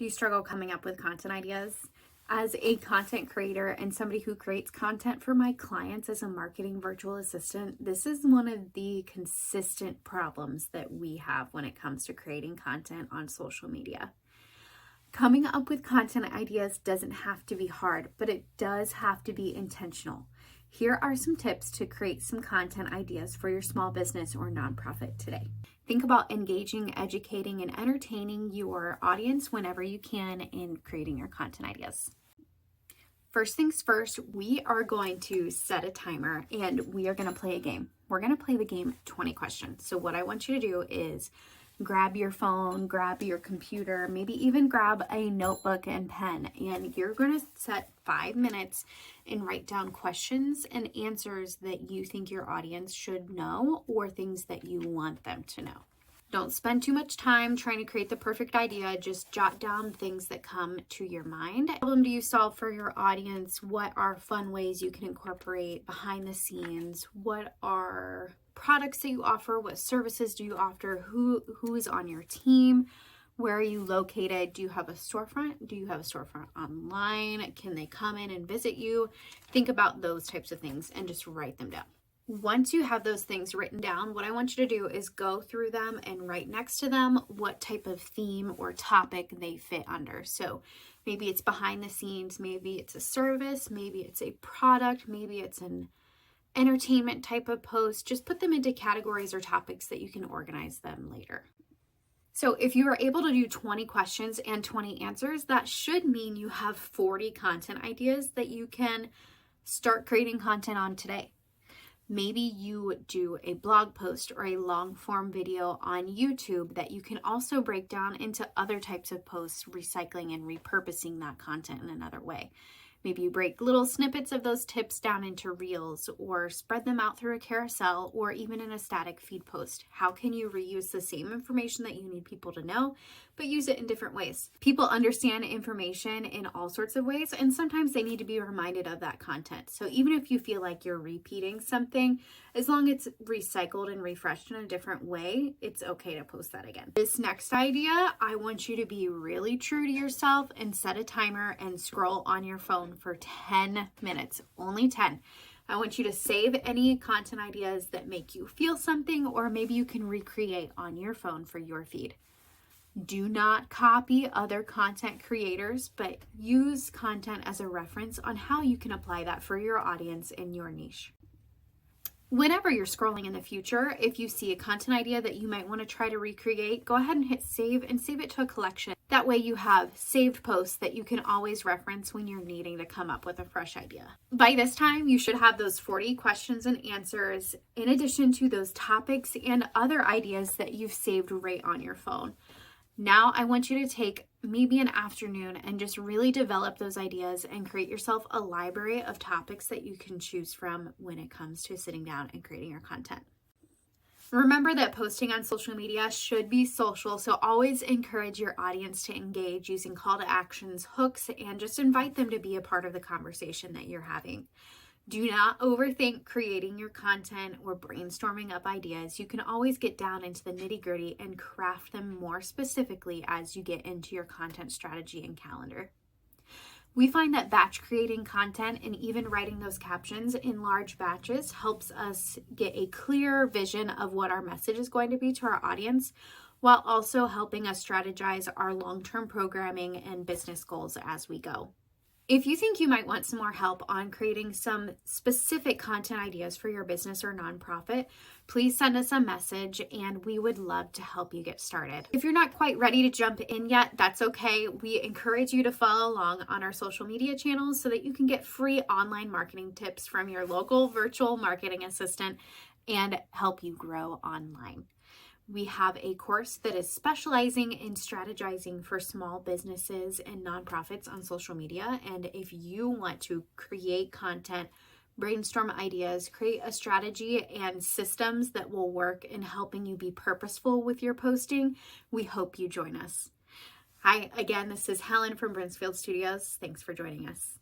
Do you struggle coming up with content ideas? As a content creator and somebody who creates content for my clients as a marketing virtual assistant, this is one of the consistent problems that we have when it comes to creating content on social media. Coming up with content ideas doesn't have to be hard, but it does have to be intentional. Here are some tips to create some content ideas for your small business or nonprofit today. Think about engaging, educating, and entertaining your audience whenever you can in creating your content ideas. First things first, we are going to set a timer and we are going to play a game. We're going to play the game 20 questions. So what I want you to do is grab your phone, grab your computer, maybe even grab a notebook and pen, and you're going to set 5 minutes and write down questions and answers that you think your audience should know or things that you want them to know. Don't spend too much time trying to create the perfect idea. Just jot down things that come to your mind. What problem do you solve for your audience? What are fun ways you can incorporate behind the scenes? What are products that you offer? What services do you offer? Who is on your team? Where are you located? Do you have a storefront? Do you have a storefront online? Can they come in and visit you? Think about those types of things and just write them down. Once you have those things written down, what I want you to do is go through them and write next to them what type of theme or topic they fit under. So maybe it's behind the scenes, maybe it's a service, maybe it's a product, maybe it's an entertainment type of post. Just put them into categories or topics that you can organize them later. So if you are able to do 20 questions and 20 answers, that should mean you have 40 content ideas that you can start creating content on today. Maybe you do a blog post or a long form video on YouTube that you can also break down into other types of posts, recycling and repurposing that content in another way. Maybe you break little snippets of those tips down into reels or spread them out through a carousel or even in a static feed post. How can you reuse the same information that you need people to know, but use it in different ways? People understand information in all sorts of ways, and sometimes they need to be reminded of that content. So even if you feel like you're repeating something, as long as it's recycled and refreshed in a different way, it's okay to post that again. This next idea, I want you to be really true to yourself and set a timer and scroll on your phone for 10 minutes, only 10. I want you to save any content ideas that make you feel something, or maybe you can recreate on your phone for your feed. Do not copy other content creators, but use content as a reference on how you can apply that for your audience and your niche. Whenever you're scrolling in the future, if you see a content idea that you might want to try to recreate, go ahead and hit save and save it to a collection. That way you have saved posts that you can always reference when you're needing to come up with a fresh idea. By this time, you should have those 40 questions and answers in addition to those topics and other ideas that you've saved right on your phone. Now I want you to take maybe an afternoon and just really develop those ideas and create yourself a library of topics that you can choose from when it comes to sitting down and creating your content. Remember that posting on social media should be social, so always encourage your audience to engage using call to actions, hooks, and just invite them to be a part of the conversation that you're having. Do not overthink creating your content or brainstorming up ideas. You can always get down into the nitty-gritty and craft them more specifically as you get into your content strategy and calendar. We find that batch creating content and even writing those captions in large batches helps us get a clear vision of what our message is going to be to our audience, while also helping us strategize our long-term programming and business goals as we go. If you think you might want some more help on creating some specific content ideas for your business or nonprofit, please send us a message and we would love to help you get started. If you're not quite ready to jump in yet, that's okay. We encourage you to follow along on our social media channels so that you can get free online marketing tips from your local virtual marketing assistant and help you grow online. We have a course that is specializing in strategizing for small businesses and nonprofits on social media. And if you want to create content, brainstorm ideas, create a strategy and systems that will work in helping you be purposeful with your posting, we hope you join us. Hi, again, this is Helen from Brinsfield Studios. Thanks for joining us.